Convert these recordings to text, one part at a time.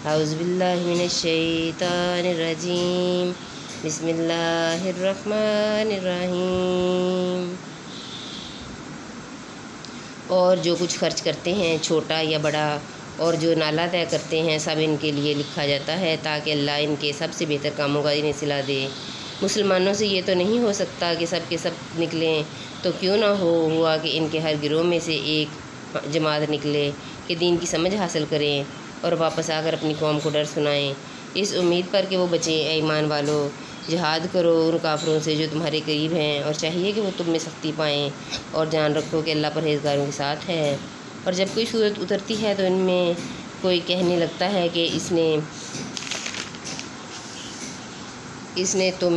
اعوذ باللہ من الشیطان الرجیم، بسم اللہ الرحمن الرحیم۔ اور جو کچھ خرچ کرتے ہیں چھوٹا یا بڑا، اور جو نالا طے کرتے ہیں، سب ان کے لیے لکھا جاتا ہے تاکہ اللہ ان کے سب سے بہتر کاموں کا انہیں صلہ دے۔ مسلمانوں سے یہ تو نہیں ہو سکتا کہ سب کے سب نکلیں، تو کیوں نہ ہوا کہ ان کے ہر گروہ میں سے ایک جماعت نکلے کہ دین کی سمجھ حاصل کریں اور واپس آ کر اپنی قوم کو ڈر سنائیں، اس امید پر کہ وہ بچیں۔ اے ایمان والو، جہاد کرو ان کافروں سے جو تمہارے قریب ہیں، اور چاہیے کہ وہ تم میں سختی پائیں، اور جان رکھو کہ اللہ پرہیزگاروں کے ساتھ ہے۔ اور جب کوئی صورت اترتی ہے تو ان میں کوئی کہنے لگتا ہے کہ اس نے تم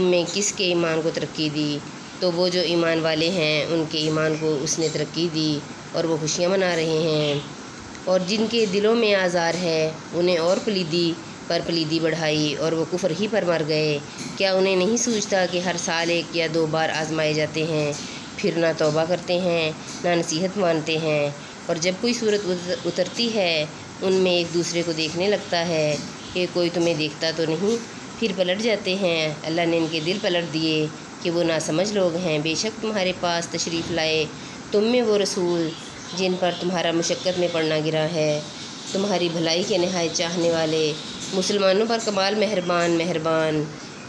میں کس کے ایمان کو ترقی دی؟ تو وہ جو ایمان والے ہیں ان کے ایمان کو اس نے ترقی دی اور وہ خوشیاں منا رہے ہیں، اور جن کے دلوں میں آزار ہے انہیں اور پلیدی بڑھائی اور وہ کفر ہی پر مر گئے۔ کیا انہیں نہیں سوچتا کہ ہر سال 1 یا 2 بار آزمائے جاتے ہیں، پھر نہ توبہ کرتے ہیں نہ نصیحت مانتے ہیں؟ اور جب کوئی صورت اترتی ہے ان میں ایک دوسرے کو دیکھنے لگتا ہے کہ کوئی تمہیں دیکھتا تو نہیں، پھر پلٹ جاتے ہیں۔ اللہ نے ان کے دل پلٹ دیے کہ وہ ناسمجھ لوگ ہیں۔ بے شک تمہارے پاس تشریف لائے تم میں وہ رسول جن پر تمہارا مشقت میں پڑنا گرا ہے، تمہاری بھلائی کے نہایت چاہنے والے، مسلمانوں پر کمال مہربان۔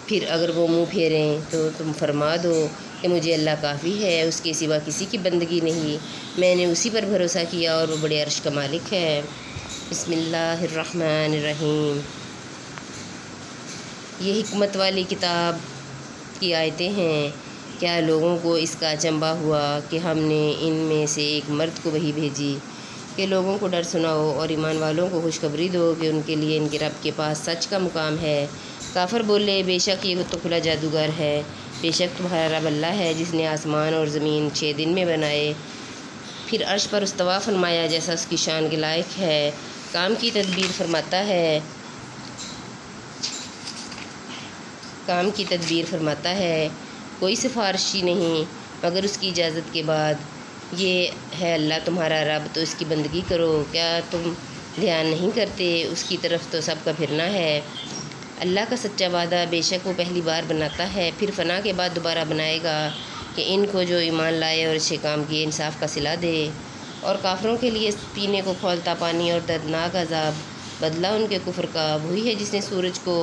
پھر اگر وہ منہ پھیریں تو تم فرما دو کہ مجھے اللہ کافی ہے، اس کے سوا کسی کی بندگی نہیں، میں نے اسی پر بھروسہ کیا اور وہ بڑے عرش کا مالک ہے۔ بسم اللہ الرحمن الرحیم۔ یہ حکمت والی کتاب کی آیتیں ہیں۔ کیا لوگوں کو اس کا اچنبھا ہوا کہ ہم نے ان میں سے ایک مرد کو وحی بھیجی کہ لوگوں کو ڈر سناؤ اور ایمان والوں کو خوشخبری دو کہ ان کے لیے ان کے رب کے پاس سچ کا مقام ہے۔ کافر بولے، بے شک یہ تو کھلا جادوگر ہے۔ بے شک تمہارا رب اللہ ہے جس نے آسمان اور زمین 6 دن میں بنائے، پھر عرش پر استوا فرمایا جیسا اس کی شان کے لائق ہے۔ کام کی تدبیر فرماتا ہے، کوئی سفارشی نہیں مگر اس کی اجازت کے بعد۔ یہ ہے اللہ تمہارا رب، تو اس کی بندگی کرو۔ کیا تم دھیان نہیں کرتے؟ اس کی طرف تو سب کا پھرنا ہے۔ اللہ کا سچا وعدہ، بے شک وہ پہلی بار بناتا ہے پھر فنا کے بعد دوبارہ بنائے گا کہ ان کو جو ایمان لائے اور اچھے کام کیے انصاف کا صلہ دے۔ اور کافروں کے لیے پینے کو کھولتا پانی اور دردناک عذاب، بدلہ ان کے کفر کا۔ وہی ہے جس نے سورج کو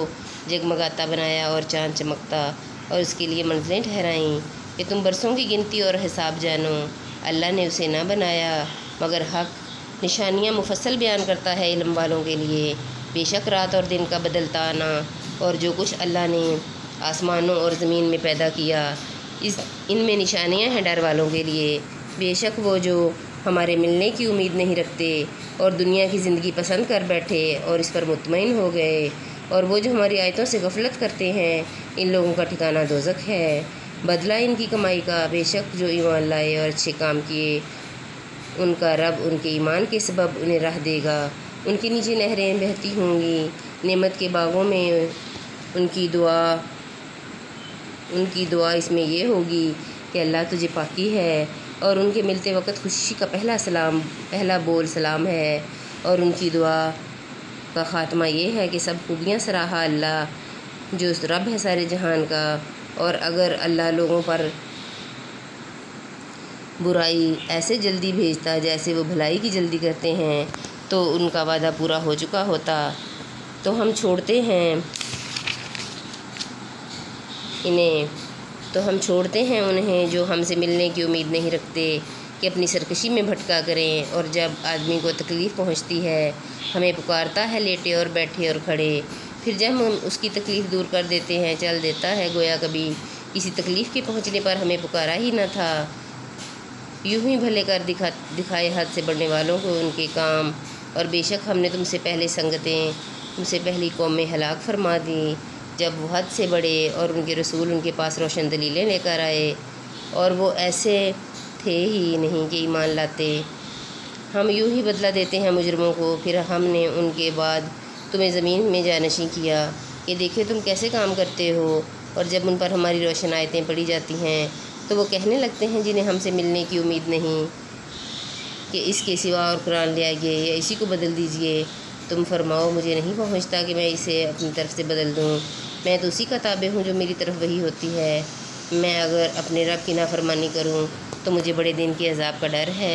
جگمگاتا بنایا اور چاند چمکتا، اور اس کے لیے منزلیں ٹھہرائیں کہ تم برسوں کی گنتی اور حساب جانو۔ اللہ نے اسے نہ بنایا مگر حق، نشانیاں مفصل بیان کرتا ہے علم والوں کے لیے۔ بے شک رات اور دن کا بدلتا آنا اور جو کچھ اللہ نے آسمانوں اور زمین میں پیدا کیا، ان میں نشانیاں ہیں ڈر والوں کے لیے۔ بے شک وہ جو ہمارے ملنے کی امید نہیں رکھتے اور دنیا کی زندگی پسند کر بیٹھے اور اس پر مطمئن ہو گئے، اور وہ جو ہماری آیتوں سے غفلت کرتے ہیں، ان لوگوں کا ٹھکانہ دوزخ ہے، بدلہ ان کی کمائی کا۔ بے شک جو ایمان لائے اور اچھے کام کیے ان کا رب ان کے ایمان کے سبب انہیں راہ دے گا، ان کے نیچے نہریں بہتی ہوں گی، نعمت کے باغوں میں۔ ان کی دعا اس میں یہ ہوگی کہ اللہ تجھے پاکی ہے، اور ان کے ملتے وقت خوشی کا پہلا بول سلام ہے، اور ان کی دعا کا خاتمہ یہ ہے کہ سب خوبیاں سراہا اللہ جو رب ہے سارے جہان کا۔ اور اگر اللہ لوگوں پر برائی ایسے جلدی بھیجتا جیسے وہ بھلائی کی جلدی کرتے ہیں تو ان کا وعدہ پورا ہو چکا ہوتا۔ تو ہم چھوڑتے ہیں انہیں جو ہم سے ملنے کی امید نہیں رکھتے کہ اپنی سرکشی میں بھٹکا کریں، اور جب آدمی کو تکلیف پہنچتی ہے ہمیں پکارتا ہے لیٹے اور بیٹھے اور کھڑے، پھر جب ہم اس کی تکلیف دور کر دیتے ہیں چل دیتا ہے گویا کبھی کسی تکلیف کے پہنچنے پر ہمیں پکارا ہی نہ تھا۔ یوں ہی بھلے کر دکھائے حد سے بڑھنے والوں کو ان کے کام، اور بے شک ہم نے تم سے پہلے سنگتیں، تم سے پہلی قومیں ہلاک فرما دیں جب وہ حد سے بڑھے اور ان کے رسول ان کے پاس روشن دلیلیں لے کر آئے، اور وہ ایسے تھے ہی نہیں کہ ایمان لاتے۔ ہم یوں ہی بدلہ دیتے ہیں مجرموں کو، پھر ہم نے ان کے بعد تمہیں زمین میں جانشین کیا کہ دیکھے تم کیسے کام کرتے ہو، اور جب ان پر ہماری روشن آیتیں پڑھی جاتی ہیں تو وہ کہنے لگتے ہیں جنہیں ہم سے ملنے کی امید نہیں کہ اس کے سوا اور قرآن لے آئیے یا اسی کو بدل دیجیے۔ تم فرماؤ مجھے نہیں پہنچتا کہ میں اسے اپنی طرف سے بدل دوں، میں تو اسی کا تابع ہوں جو میری طرف وحی ہوتی ہے، میں اگر اپنے رب کی نافرمانی کروں تو مجھے بڑے دن کے عذاب کا ڈر ہے۔